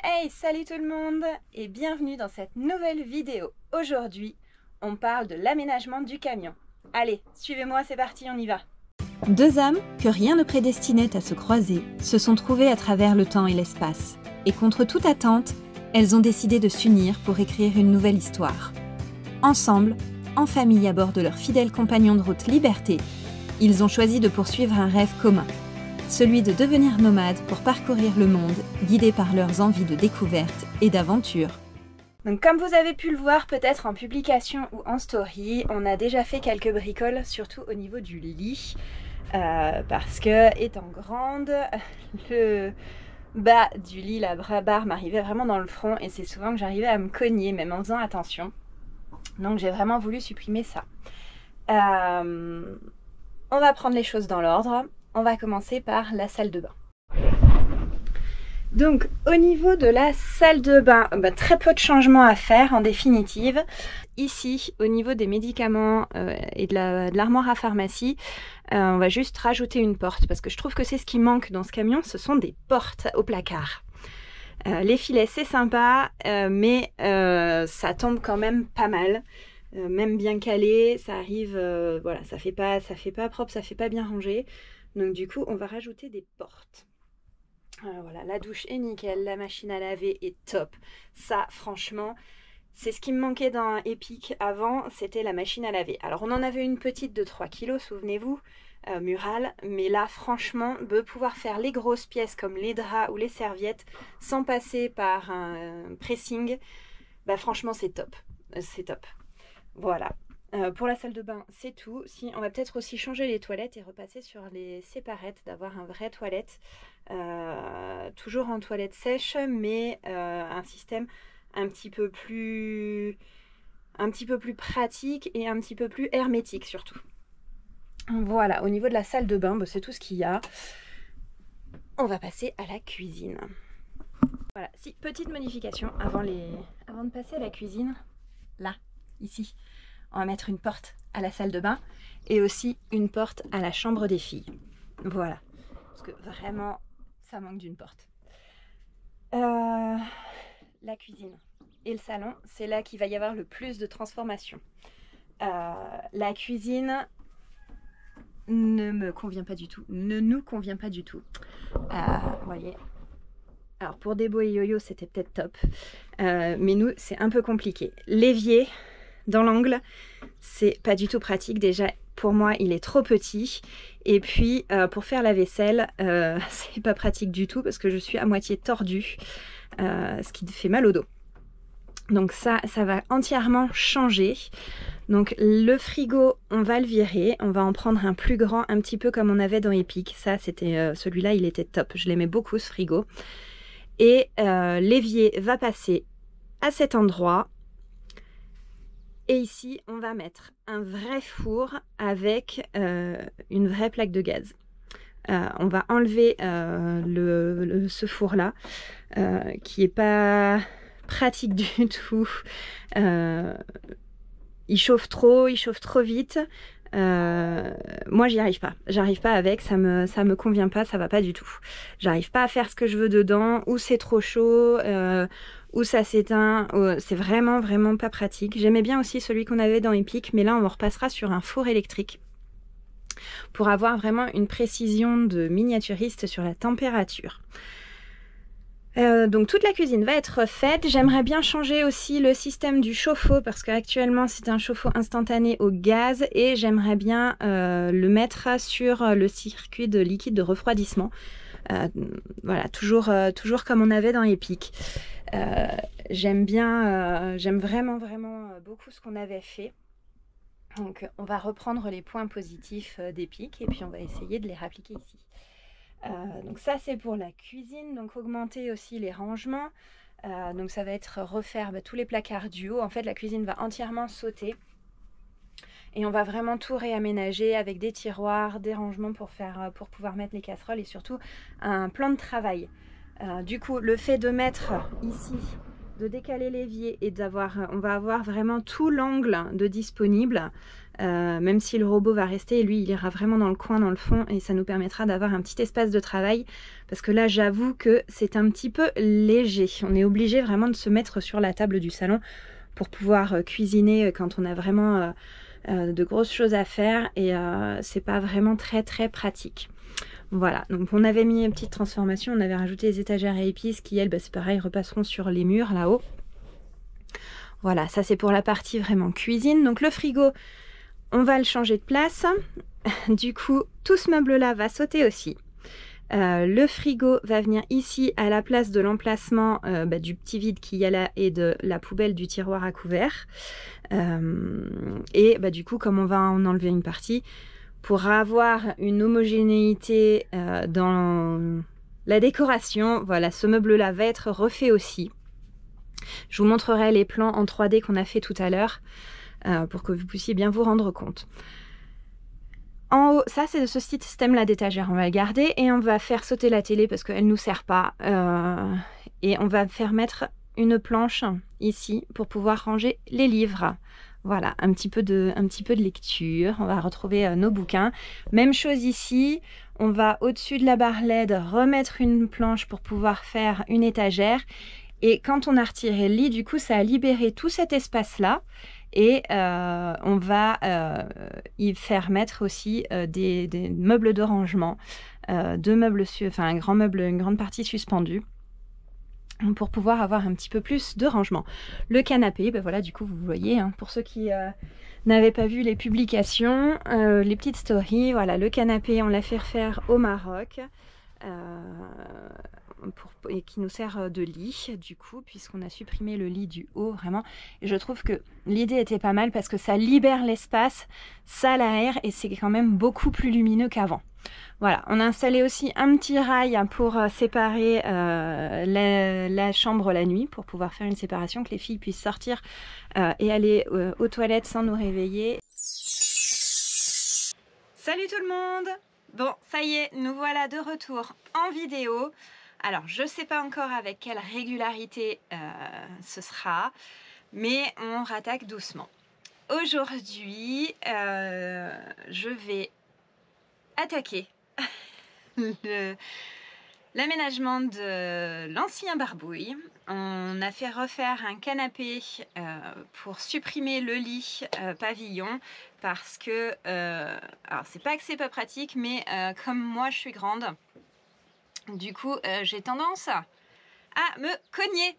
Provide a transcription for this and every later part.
Hey, salut tout le monde et bienvenue dans cette nouvelle vidéo. Aujourd'hui, on parle de l'aménagement du camion. Allez, suivez-moi, c'est parti, on y va. Deux âmes que rien ne prédestinait à se croiser se sont trouvées à travers le temps et l'espace. Et contre toute attente, elles ont décidé de s'unir pour écrire une nouvelle histoire. Ensemble, en famille à bord de leur fidèle compagnon de route Liberté, ils ont choisi de poursuivre un rêve commun. Celui de devenir nomades pour parcourir le monde, guidés par leurs envies de découverte et d'aventure. Donc comme vous avez pu le voir peut-être en publication ou en story, on a déjà fait quelques bricoles, surtout au niveau du lit, parce que étant grande, le bas du lit, la barre m'arrivait vraiment dans le front et c'est souvent que j'arrivais à me cogner, même en faisant attention. Donc j'ai vraiment voulu supprimer ça. On va prendre les choses dans l'ordre. On va commencer par la salle de bain. Donc au niveau de la salle de bain, très peu de changements à faire en définitive. Ici, au niveau des médicaments et de l'armoire à pharmacie, on va juste rajouter une porte parce que je trouve que c'est ce qui manque dans ce camion, ce sont des portes au placard. Les filets c'est sympa, mais ça tombe quand même pas mal. Même bien calé, ça arrive, voilà, ça fait pas propre, ça fait pas bien rangé. Donc du coup, on va rajouter des portes. Voilà, la douche est nickel, la machine à laver est top. Ça, franchement, c'est ce qui me manquait dans Epic avant, c'était la machine à laver. Alors, on en avait une petite de 3 kg, souvenez-vous, murale. Mais là, franchement, de pouvoir faire les grosses pièces comme les draps ou les serviettes sans passer par un pressing, franchement, c'est top. C'est top. Voilà. Pour la salle de bain, c'est tout. Si, on va peut-être aussi changer les toilettes et repasser sur les séparettes, d'avoir un vrai toilette. Toujours en toilette sèche, mais un système un petit peu plus pratique et un petit peu plus hermétique surtout. Voilà, au niveau de la salle de bain, c'est tout ce qu'il y a. On va passer à la cuisine. Voilà, si, petite modification avant de passer à la cuisine, là, ici. On va mettre une porte à la salle de bain et aussi une porte à la chambre des filles. Voilà. Parce que vraiment, ça manque d'une porte. La cuisine et le salon, c'est là qu'il va y avoir le plus de transformation. La cuisine ne me convient pas du tout. Ne nous convient pas du tout. Vous voyez. Alors pour Débo et Yo-Yo, c'était peut-être top. Mais nous, c'est un peu compliqué. L'évier dans l'angle, c'est pas du tout pratique. Déjà, pour moi, il est trop petit. Et puis, pour faire la vaisselle, c'est pas pratique du tout parce que je suis à moitié tordue, ce qui fait mal au dos. Donc ça va entièrement changer. Donc le frigo, on va le virer. On va en prendre un plus grand, un petit peu comme on avait dans Epic. Ça, c'était celui-là, il était top. Je l'aimais beaucoup, ce frigo. Et l'évier va passer à cet endroit. Et ici, on va mettre un vrai four avec une vraie plaque de gaz. On va enlever ce four-là, qui n'est pas pratique du tout. Il chauffe trop vite. Moi, j'y arrive pas. J'arrive pas avec, ça me convient pas, ça va pas du tout. J'arrive pas à faire ce que je veux dedans, ou c'est trop chaud, ou ça s'éteint. C'est vraiment pas pratique. J'aimais bien aussi celui qu'on avait dans Epic, mais là on repassera sur un four électrique pour avoir vraiment une précision de miniaturiste sur la température. Donc toute la cuisine va être faite. J'aimerais bien changer aussi le système du chauffe-eau parce qu'actuellement c'est un chauffe-eau instantané au gaz et j'aimerais bien le mettre sur le circuit de liquide de refroidissement. Voilà, toujours comme on avait dans Epic. J'aime vraiment beaucoup ce qu'on avait fait. Donc on va reprendre les points positifs d'Epic et puis on va essayer de les réappliquer ici. Donc ça c'est pour la cuisine, donc augmenter aussi les rangements, donc ça va être refaire tous les placards du haut. En fait la cuisine va entièrement sauter et on va vraiment tout réaménager avec des tiroirs, des rangements pour pouvoir mettre les casseroles et surtout un plan de travail. Du coup le fait de mettre ici, de décaler l'évier et on va avoir vraiment tout l'angle de disponible, même si le robot va rester, lui il ira vraiment dans le coin, dans le fond, et ça nous permettra d'avoir un petit espace de travail, parce que là j'avoue que c'est un petit peu léger. On est obligé vraiment de se mettre sur la table du salon pour pouvoir cuisiner quand on a vraiment de grosses choses à faire, et c'est pas vraiment très pratique. Voilà, donc on avait mis une petite transformation, on avait rajouté les étagères à épices qui, elles, c'est pareil, repasseront sur les murs là-haut. Voilà, ça c'est pour la partie vraiment cuisine. Donc le frigo, on va le changer de place. Du coup, tout ce meuble-là va sauter aussi. Le frigo va venir ici à la place de l'emplacement du petit vide qu'il y a là et de la poubelle du tiroir à couverts. Du coup, comme on va en enlever une partie, pour avoir une homogénéité dans la décoration, voilà, ce meuble-là va être refait aussi. Je vous montrerai les plans en 3D qu'on a fait tout à l'heure pour que vous puissiez bien vous rendre compte. En haut, ça c'est ce système-là d'étagère, on va le garder et on va faire sauter la télé parce qu'elle ne nous sert pas. Et on va faire mettre une planche ici pour pouvoir ranger les livres. Voilà, un petit peu de lecture, on va retrouver nos bouquins. Même chose ici, on va au-dessus de la barre LED remettre une planche pour pouvoir faire une étagère. Et quand on a retiré le lit, du coup, ça a libéré tout cet espace-là. Et on va y faire mettre aussi des meubles de rangement, deux meubles, un grand meuble, une grande partie suspendue, pour pouvoir avoir un petit peu plus de rangement. Le canapé, voilà, du coup, vous voyez, hein, pour ceux qui n'avaient pas vu les publications, les petites stories, voilà, le canapé, on l'a fait refaire au Maroc. Et qui nous sert de lit du coup, puisqu'on a supprimé le lit du haut vraiment, et je trouve que l'idée était pas mal parce que ça libère l'espace, ça l'aère et c'est quand même beaucoup plus lumineux qu'avant. Voilà, on a installé aussi un petit rail pour séparer la chambre la nuit, pour pouvoir faire une séparation, que les filles puissent sortir et aller aux toilettes sans nous réveiller. Salut tout le monde! Bon, ça y est, nous voilà de retour en vidéo. Alors, je ne sais pas encore avec quelle régularité ce sera, mais on rattaque doucement. Aujourd'hui, je vais attaquer l'aménagement de l'ancien barbouille. On a fait refaire un canapé pour supprimer le lit pavillon parce que, alors c'est pas que c'est pas pratique, mais comme moi je suis grande, du coup j'ai tendance à me cogner,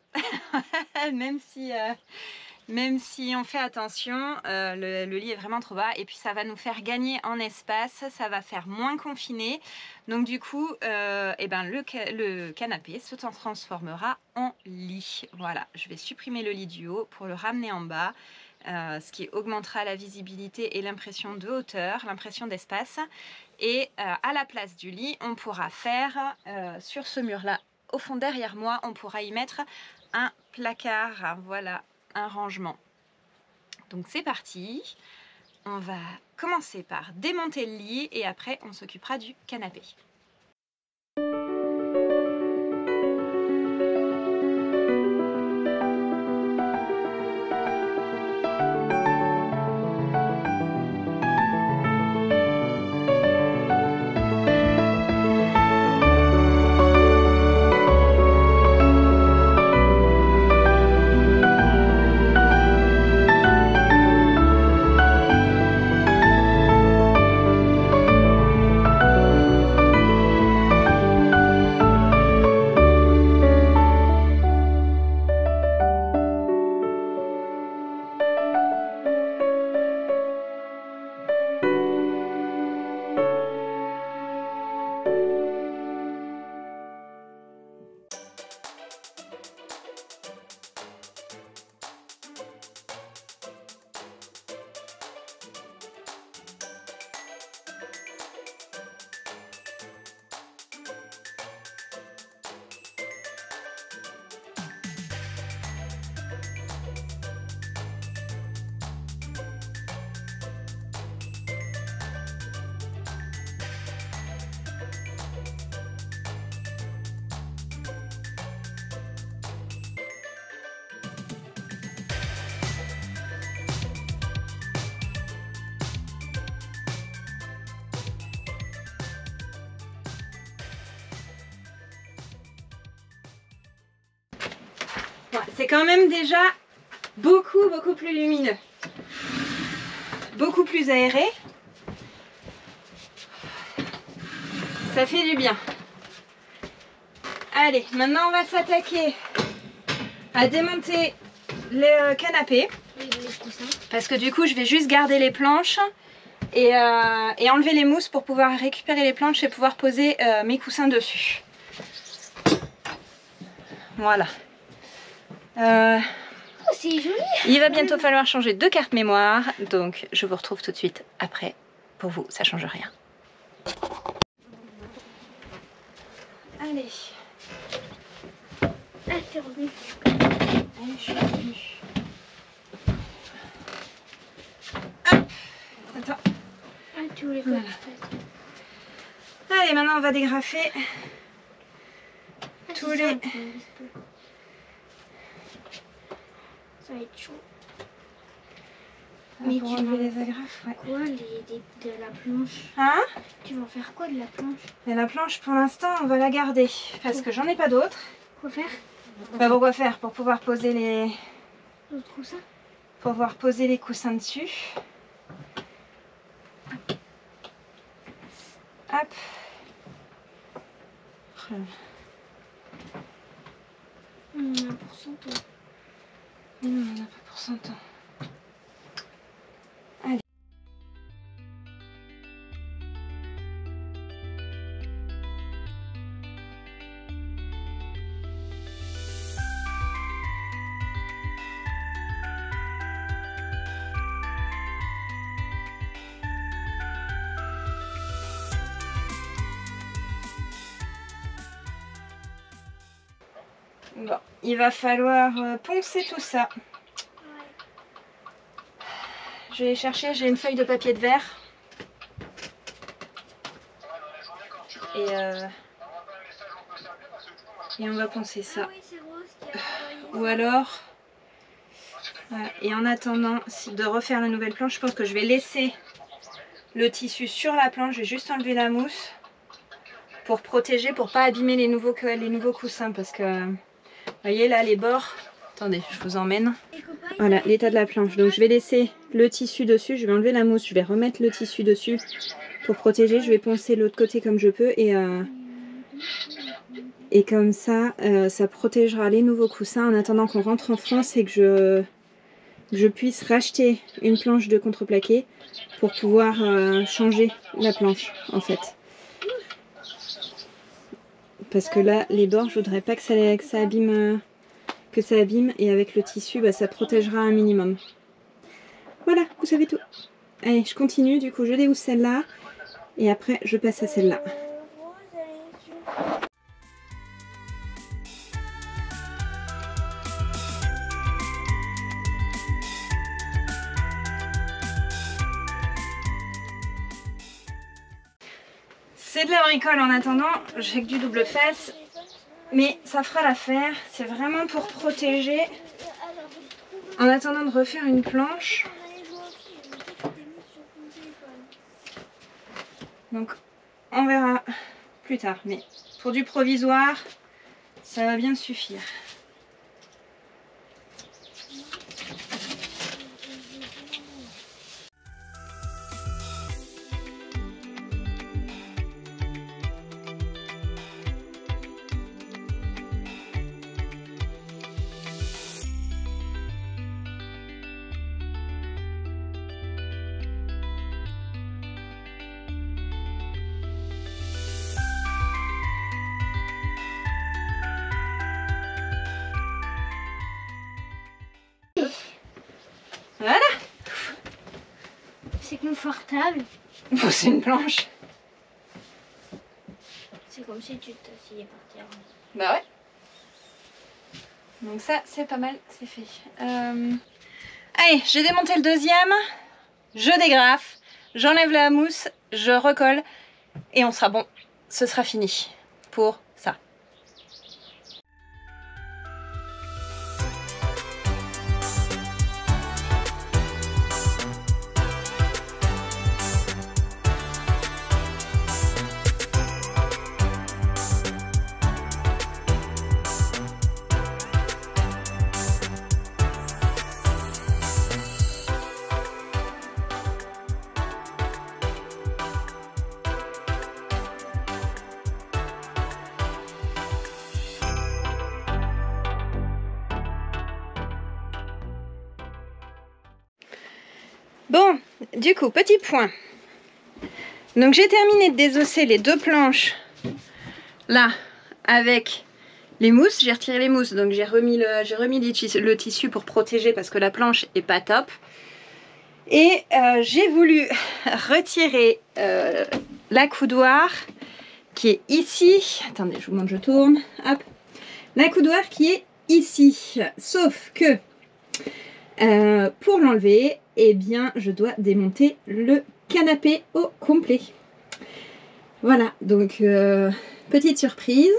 même si on fait attention, le lit est vraiment trop bas et puis ça va nous faire gagner en espace, ça va faire moins confiné. Donc du coup, le canapé se transformera en lit. Voilà, je vais supprimer le lit du haut pour le ramener en bas, ce qui augmentera la visibilité et l'impression de hauteur, l'impression d'espace. Et à la place du lit, on pourra faire sur ce mur-là, au fond derrière moi, on pourra y mettre un placard, voilà, un rangement. Donc c'est parti, on va commencer par démonter le lit et après on s'occupera du canapé. Ouais, c'est quand même déjà beaucoup plus lumineux. Beaucoup plus aéré. Ça fait du bien. Allez, maintenant on va s'attaquer à démonter le canapé. Parce que du coup je vais juste garder les planches et enlever les mousses pour pouvoir récupérer les planches et pouvoir poser mes coussins dessus. Voilà. Oh, c'est joli. Il va bientôt falloir changer 2 cartes mémoire, donc je vous retrouve tout de suite après. Pour vous, ça change rien. Allez. Ah, t'es revenu. Allez, je suis revenue. Hop. Attends. Ah, tu voulais pas Voilà. que je fasse. Allez, maintenant on va dégrafer Ah, tous c'est les... ça, ça va être chaud. Mais pour tu enlever vas les faire agrafes, ouais. quoi de la planche? Hein? Tu vas faire quoi de la planche? Et la planche, pour l'instant, on va la garder parce que j'en ai pas d'autres. Quoi faire? Bah, pourquoi faire? Pour pouvoir poser les... D'autres coussins? Pour pouvoir poser les coussins dessus. Hop. On a pour 100 ans. Non, on n'a pas pour 100 ans. Allez. Bon, il va falloir poncer tout ça. Je vais chercher, j'ai une feuille de papier de verre. Et on va poncer ça. Ah oui, c'est Rose qui a Ou alors, voilà. Et en attendant de refaire la nouvelle planche, je pense que je vais laisser le tissu sur la planche. Je vais juste enlever la mousse pour protéger, pour pas abîmer les nouveaux coussins. Parce que, vous voyez là, les bords. Attendez, je vous emmène. Voilà l'état de la planche. Donc je vais laisser le tissu dessus, je vais enlever la mousse, je vais remettre le tissu dessus pour protéger. Je vais poncer l'autre côté comme je peux et comme ça, ça protégera les nouveaux coussins en attendant qu'on rentre en France et que je puisse racheter une planche de contreplaqué pour pouvoir changer la planche en fait. Parce que là, les bords, je voudrais pas que ça abîme. Et avec le tissu, bah, ça protégera un minimum. Voilà, vous savez tout. Allez, je continue, du coup je déhousse celle-là et après je passe à celle-là. C'est de la bricole en attendant, j'ai que du double face. Mais ça fera l'affaire, c'est vraiment pour protéger en attendant de refaire une planche. Donc on verra plus tard, mais pour du provisoire, ça va bien suffire. Voilà. C'est confortable. Bon, c'est une planche. C'est comme si tu t'asseyais par terre. Bah ouais. Donc ça, c'est pas mal, c'est fait. Allez, j'ai démonté le deuxième. Je dégrafe. J'enlève la mousse. Je recolle. Et on sera bon. Ce sera fini pour ça. Bon, du coup, petit point. Donc j'ai terminé de désosser les 2 planches là avec les mousses. J'ai retiré les mousses, donc j'ai remis le tissu pour protéger parce que la planche est pas top. Et j'ai voulu retirer l'accoudoir qui est ici. Attendez, je vous montre, je tourne. Hop. L'accoudoir qui est ici. Sauf que pour l'enlever, eh bien, je dois démonter le canapé au complet. Voilà, donc petite surprise.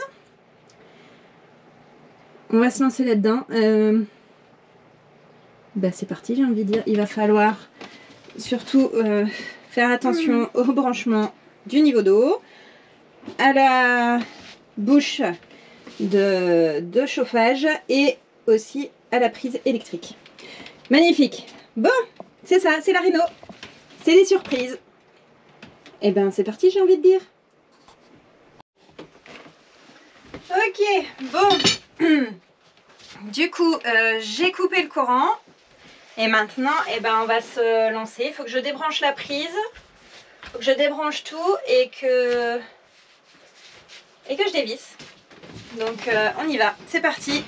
On va se lancer là-dedans. Bah, c'est parti, j'ai envie de dire. Il va falloir surtout faire attention au branchement du niveau d'eau, à la bouche de chauffage et aussi à la prise électrique. Magnifique. Bon, c'est ça, c'est la réno. C'est des surprises. Et ben c'est parti, j'ai envie de dire. Ok, bon. Du coup, j'ai coupé le courant. Et maintenant, eh ben, on va se lancer. Il faut que je débranche la prise. Il faut que je débranche tout et que je dévisse. Donc on y va. C'est parti.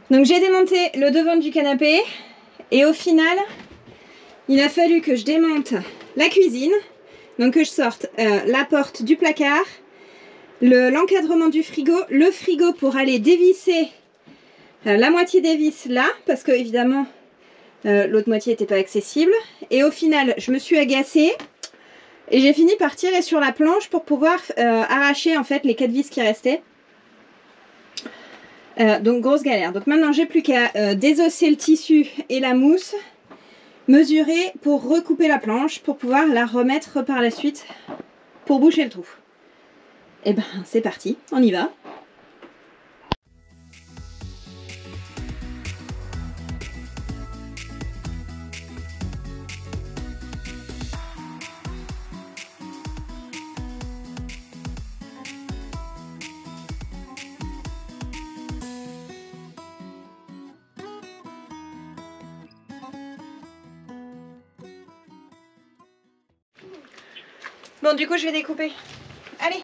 Donc j'ai démonté le devant du canapé et au final il a fallu que je démonte la cuisine, donc que je sorte la porte du placard, l'encadrement du frigo, le frigo pour aller dévisser la moitié des vis là parce que évidemment l'autre moitié n'était pas accessible, et au final je me suis agacée et j'ai fini par tirer sur la planche pour pouvoir arracher en fait les 4 vis qui restaient. Donc grosse galère. Donc maintenant j'ai plus qu'à désosser le tissu et la mousse, mesurer pour recouper la planche pour pouvoir la remettre par la suite pour boucher le trou. Et ben c'est parti, on y va. Bon, du coup, je vais découper. Allez!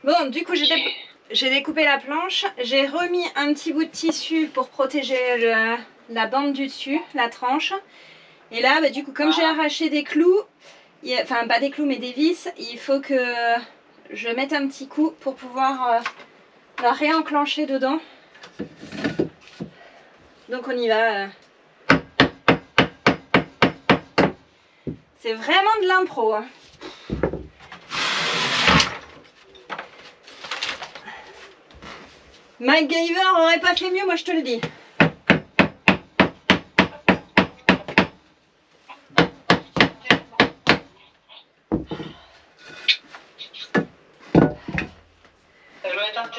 Bon, du coup, j'ai découpé la planche. J'ai remis un petit bout de tissu pour protéger la bande du dessus, la tranche. Et là, bah, du coup, comme j'ai arraché des clous, enfin pas des clous mais des vis, il faut que je mette un petit coup pour pouvoir la réenclencher dedans. Donc on y va. C'est vraiment de l'impro, hein. MacGyver aurait pas fait mieux, moi je te le dis.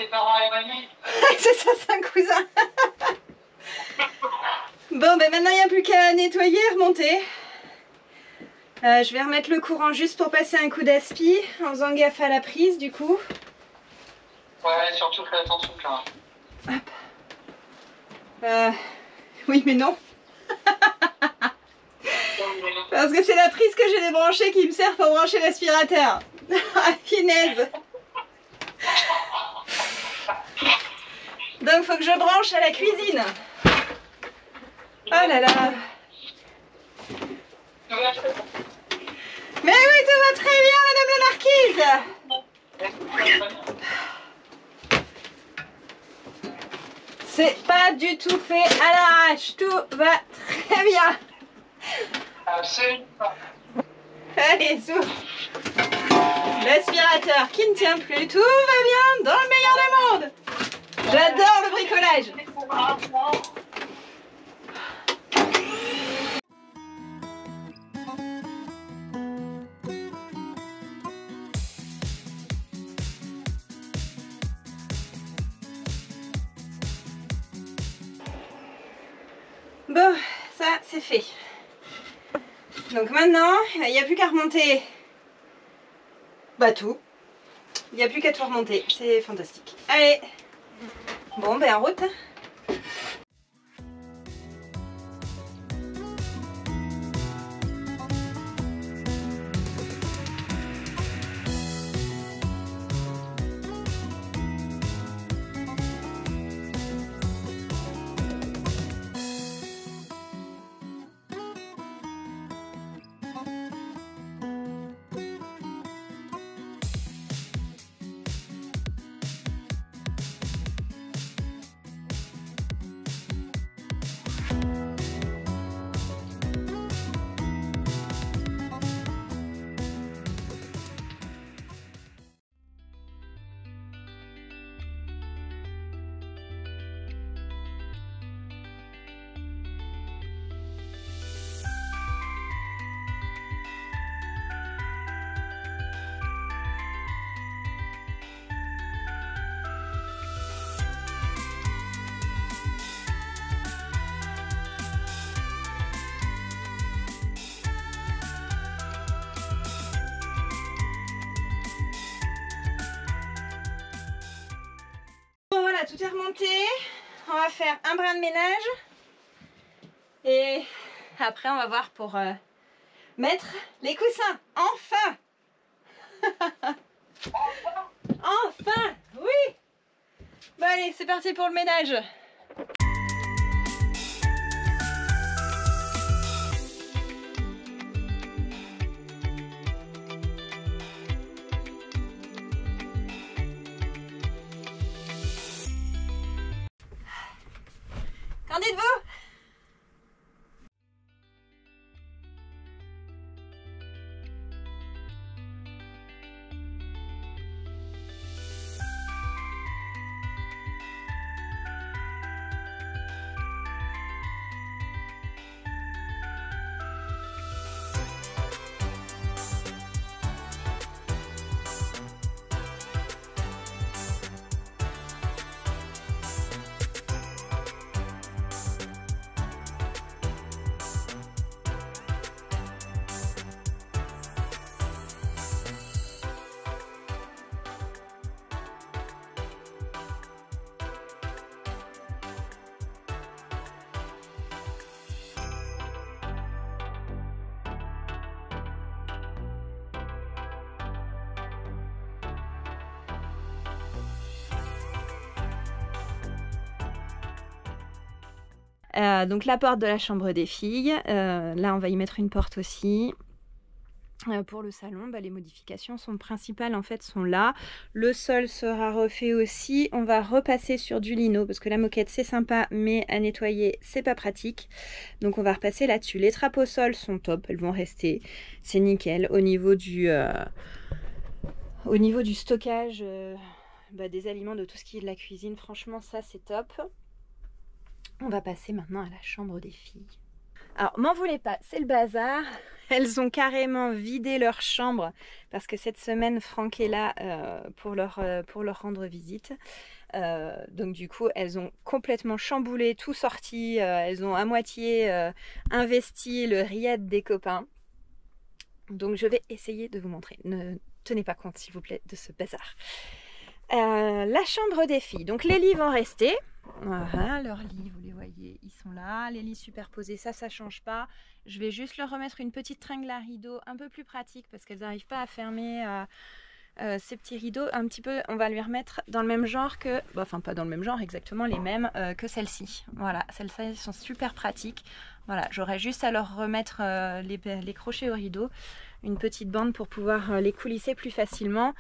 parents éloignés. C'est ça, c'est un cousin. Bon, ben maintenant il n'y a plus qu'à nettoyer et remonter. Je vais remettre le courant juste pour passer un coup d'aspi en faisant gaffe à la prise du coup. Ouais, surtout fais attention quand même. Hop. Oui, mais non. Parce que c'est la prise que j'ai débranchée qui me sert pour brancher l'aspirateur. Ah, finesse. Donc faut que je branche à la cuisine. Oh là là. Mais oui, tout va très bien, madame la marquise. C'est pas du tout fait à l'arrache, tout va très bien. Absolument. Allez, souffle. L'aspirateur qui ne tient plus, tout va bien dans le meilleur des mondes. J'adore le bricolage. Bon, ça c'est fait. Donc maintenant, il n'y a plus qu'à remonter tout. Il n'y a plus qu'à tout remonter. C'est fantastique. Allez. Bon, ben en route. Tout est remonté, on va faire un brin de ménage et après on va voir pour mettre les coussins, enfin. Enfin, oui. Bon allez, c'est parti pour le ménage. Qu'en dites-vous? Donc la porte de la chambre des filles, là on va y mettre une porte aussi. Pour le salon, les modifications sont principales en fait sont là. Le sol sera refait aussi. On va repasser sur du lino parce que la moquette c'est sympa mais à nettoyer c'est pas pratique. Donc on va repasser là-dessus. Les trappes au sol sont top, elles vont rester. C'est nickel. Au niveau du stockage des aliments, de tout ce qui est de la cuisine, franchement ça c'est top. On va passer maintenant à la chambre des filles. Alors, m'en voulez pas, c'est le bazar. Elles ont carrément vidé leur chambre parce que cette semaine, Franck est là pour leur rendre visite. Donc du coup, elles ont complètement chamboulé, tout sorti. Elles ont à moitié investi le riad des copains. Donc je vais essayer de vous montrer. Ne tenez pas compte, s'il vous plaît, de ce bazar. La chambre des filles. Donc les lits vont rester. Voilà, leurs lits, vous les voyez, ils sont là. Les lits superposés, ça change pas. Je vais juste leur remettre une petite tringle à rideaux un peu plus pratique parce qu'elles n'arrivent pas à fermer ces petits rideaux. Un petit peu, on va lui remettre dans le même genre que... Enfin, pas dans le même genre, exactement les mêmes que celle-ci. Voilà, celles-ci sont super pratiques. Voilà, j'aurais juste à leur remettre les crochets au rideau. Une petite bande pour pouvoir les coulisser plus facilement.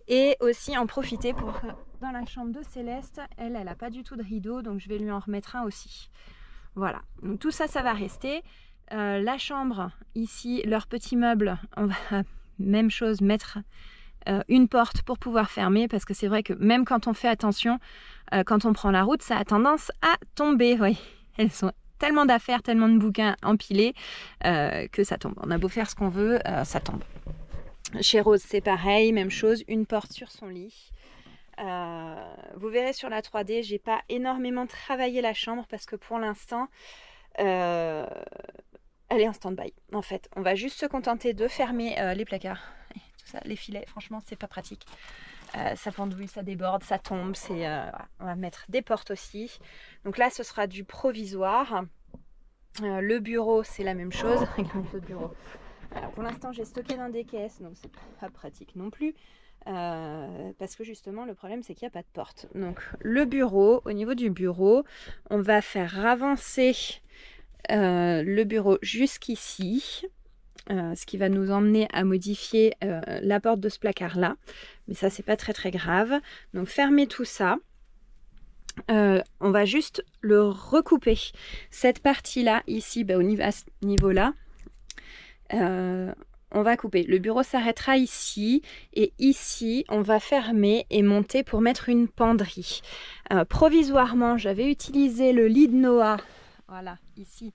Et aussi en profiter pour... Dans la chambre de Céleste, elle n'a pas du tout de rideau, donc je vais lui en remettre un aussi. Voilà, donc tout ça, ça va rester. La chambre, ici, leur petit meuble, on va, même chose, mettre une porte pour pouvoir fermer, parce que c'est vrai que même quand on fait attention, quand on prend la route, ça a tendance à tomber. Oui, elles sont tellement d'affaires, tellement de bouquins empilés, que ça tombe. On a beau faire ce qu'on veut, ça tombe. Chez Rose, c'est pareil, même chose, une porte sur son lit. Vous verrez sur la 3D, j'ai pas énormément travaillé la chambre parce que pour l'instant, elle est en stand-by. En fait, on va juste se contenter de fermer les placards, et tout ça, les filets. Franchement, c'est pas pratique. Ça pendouille, ça déborde, ça tombe. Voilà. On va mettre des portes aussi. Donc là, ce sera du provisoire. Le bureau, c'est la même chose. Le bureau. Alors, pour l'instant, j'ai stocké dans des caisses, donc c'est pas pratique non plus. Parce que justement le problème c'est qu'il n'y a pas de porte. Donc le bureau, au niveau du bureau, on va faire avancer le bureau jusqu'ici, ce qui va nous emmener à modifier la porte de ce placard là, mais ça c'est pas très grave. Donc fermer tout ça, on va juste le recouper, cette partie là ici, à ce niveau là, on va couper. Le bureau s'arrêtera ici et ici on va fermer et monter pour mettre une penderie. Provisoirement, j'avais utilisé le lit de Noah, voilà, ici,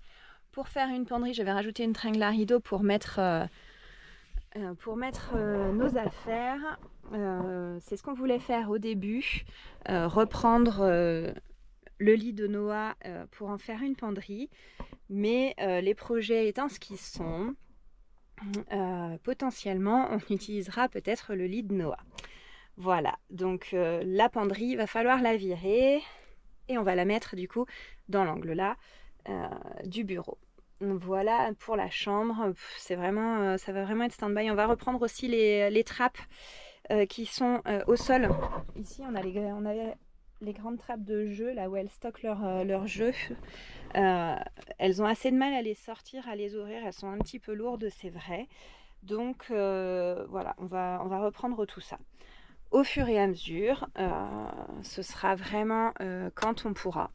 pour faire une penderie. J'avais rajouté une tringle à rideau pour mettre nos affaires. C'est ce qu'on voulait faire au début, reprendre le lit de Noah pour en faire une penderie. Mais les projets étant ce qu'ils sont, potentiellement on utilisera peut-être le lit de Noah. Voilà, donc la penderie, il va falloir la virer et on va la mettre du coup dans l'angle là du bureau. Voilà pour la chambre. C'est vraiment, ça va vraiment être stand-by. On va reprendre aussi les trappes qui sont au sol. Ici on a les grandes trappes de jeu là où elles stockent leur jeu. Elles ont assez de mal à les sortir, à les ouvrir. Elles sont un petit peu lourdes, c'est vrai. Donc voilà, on va reprendre tout ça. Au fur et à mesure, ce sera vraiment quand on pourra,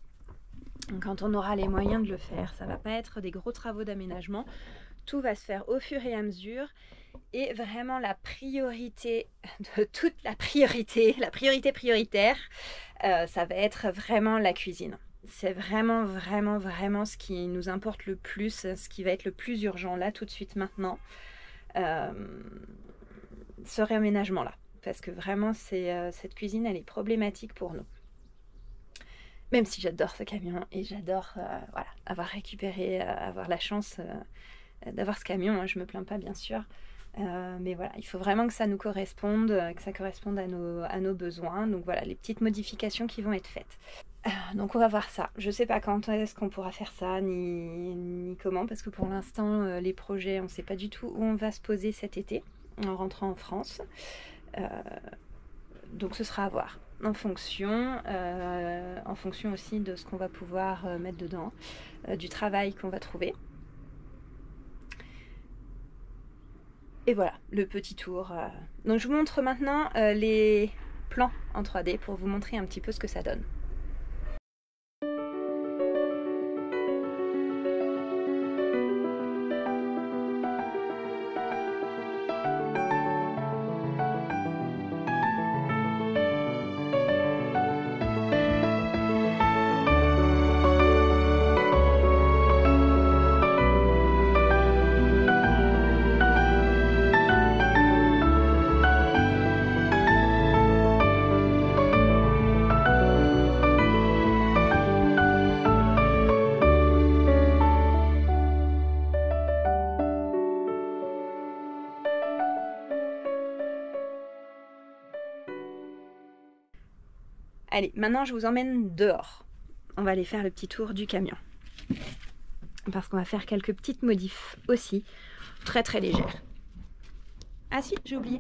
quand on aura les moyens de le faire. Ça ne va pas être des gros travaux d'aménagement. Tout va se faire au fur et à mesure. Et vraiment la priorité de toute la priorité prioritaire, ça va être vraiment la cuisine. C'est vraiment ce qui nous importe le plus, ce qui va être le plus urgent là tout de suite maintenant, ce réaménagement là, parce que vraiment cette cuisine elle est problématique pour nous. Même si j'adore ce camion et j'adore voilà, avoir récupéré, avoir la chance d'avoir ce camion, hein, je me plains pas bien sûr. Mais voilà, il faut vraiment que ça nous corresponde, que ça corresponde à nos besoins. Donc voilà, les petites modifications qui vont être faites. Donc on va voir ça. Je sais pas quand est-ce qu'on pourra faire ça, ni comment, parce que pour l'instant, les projets, on sait pas du tout où on va se poser cet été, en rentrant en France. Donc ce sera à voir, en fonction aussi de ce qu'on va pouvoir mettre dedans, du travail qu'on va trouver. Et voilà, le petit tour. Donc je vous montre maintenant les plans en 3D pour vous montrer un petit peu ce que ça donne. Allez, maintenant je vous emmène dehors. On va aller faire le petit tour du camion. Parce qu'on va faire quelques petites modifs aussi, très très légères. Ah si, j'ai oublié,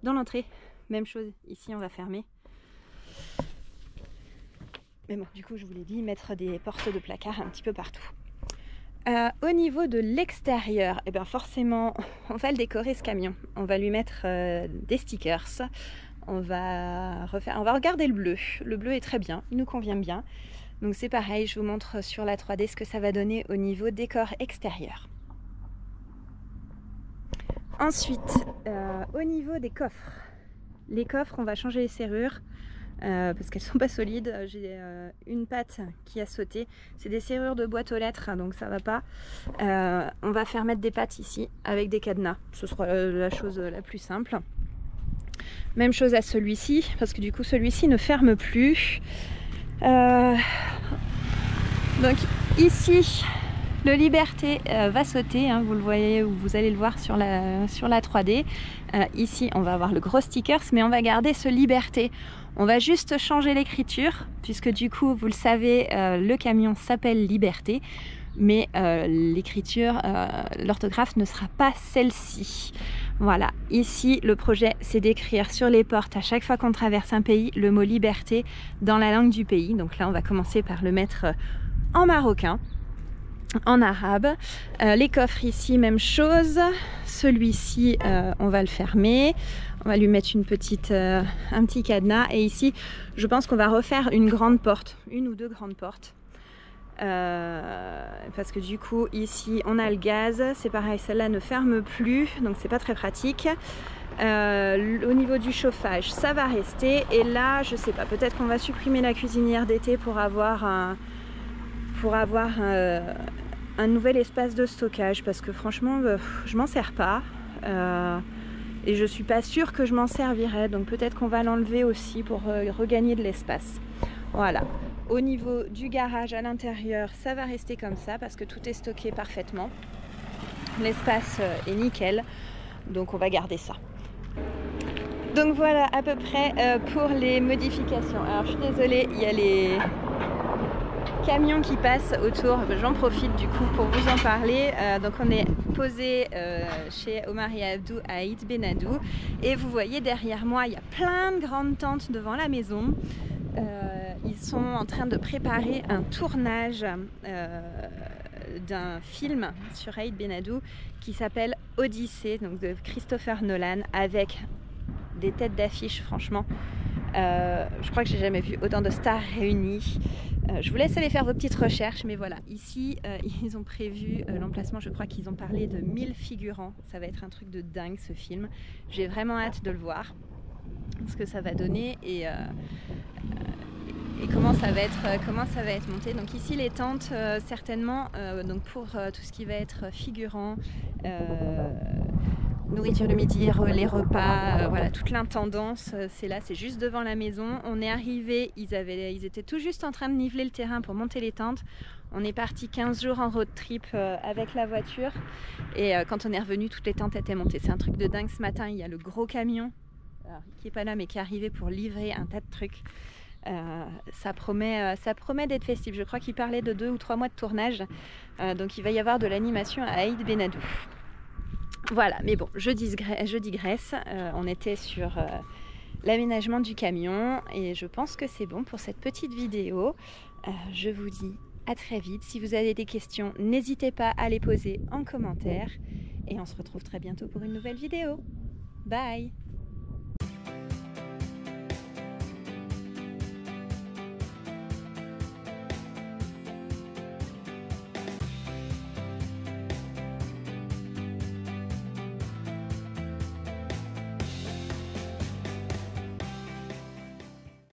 dans l'entrée, même chose, ici on va fermer. Mais bon, du coup je vous l'ai dit, mettre des portes de placard un petit peu partout. Au niveau de l'extérieur, eh bien forcément, on va le décorer ce camion. On va lui mettre des stickers. On va regarder le bleu. Le bleu est très bien, il nous convient bien. Donc c'est pareil, je vous montre sur la 3D ce que ça va donner au niveau décor extérieur. Ensuite, au niveau des coffres. Les coffres, on va changer les serrures. Parce qu'elles sont pas solides, j'ai une patte qui a sauté, c'est des serrures de boîte aux lettres donc ça va pas. On va faire mettre des pattes ici avec des cadenas, ce sera la chose la plus simple. Même chose à celui-ci parce que du coup celui-ci ne ferme plus. Donc ici le Liberté va sauter, hein, vous le voyez ou vous allez le voir sur la 3D. Ici on va avoir le gros stickers mais on va garder ce Liberté. On va juste changer l'écriture, puisque du coup, vous le savez, le camion s'appelle Liberté, mais l'écriture, l'orthographe ne sera pas celle-ci. Voilà, ici, le projet, c'est d'écrire sur les portes, à chaque fois qu'on traverse un pays, le mot Liberté dans la langue du pays. Donc là, on va commencer par le mettre en marocain, en arabe. Les coffres ici, même chose. Celui-ci, on va le fermer. On va lui mettre un petit cadenas. Et ici, je pense qu'on va refaire une grande porte, une ou deux grandes portes. Parce que du coup, ici, on a le gaz. C'est pareil, celle-là ne ferme plus, donc c'est pas très pratique. Au niveau du chauffage, ça va rester. Et là, je sais pas, peut-être qu'on va supprimer la cuisinière d'été pour avoir un nouvel espace de stockage. Parce que franchement, je m'en sers pas. Et je suis pas sûre que je m'en servirai, donc peut-être qu'on va l'enlever aussi pour regagner de l'espace. Voilà. Au niveau du garage à l'intérieur, ça va rester comme ça parce que tout est stocké parfaitement. L'espace est nickel, donc on va garder ça. Donc voilà à peu près pour les modifications. Alors je suis désolée, il y a les camions qui passent autour, j'en profite du coup pour vous en parler. Donc on est posé chez Omar et Abdou à Aït Benadou et vous voyez derrière moi il y a plein de grandes tentes devant la maison. Ils sont en train de préparer un tournage d'un film sur Aït Benadou qui s'appelle Odyssée, donc de Christopher Nolan, avec des têtes d'affiche franchement. Je crois que j'ai jamais vu autant de stars réunies. Je vous laisse aller faire vos petites recherches, mais voilà, ici ils ont prévu l'emplacement, je crois qu'ils ont parlé de 1000 figurants, ça va être un truc de dingue ce film, j'ai vraiment hâte de le voir, ce que ça va donner et comment ça va être monté. Donc ici les tentes certainement, donc pour tout ce qui va être figurant, nourriture de midi, les repas, voilà, toute l'intendance, c'est là, c'est juste devant la maison. On est arrivé, ils étaient tout juste en train de niveler le terrain pour monter les tentes. On est parti 15 jours en road trip avec la voiture et quand on est revenu, toutes les tentes étaient montées. C'est un truc de dingue. Ce matin, il y a le gros camion, alors, qui n'est pas là mais qui est arrivé pour livrer un tas de trucs. Ça promet d'être festif. Je crois qu'il parlait de 2 ou 3 mois de tournage, donc il va y avoir de l'animation à Aït Benadou. Voilà, mais bon, je digresse. On était sur l'aménagement du camion et je pense que c'est bon pour cette petite vidéo. Je vous dis à très vite. Si vous avez des questions, n'hésitez pas à les poser en commentaire et on se retrouve très bientôt pour une nouvelle vidéo. Bye!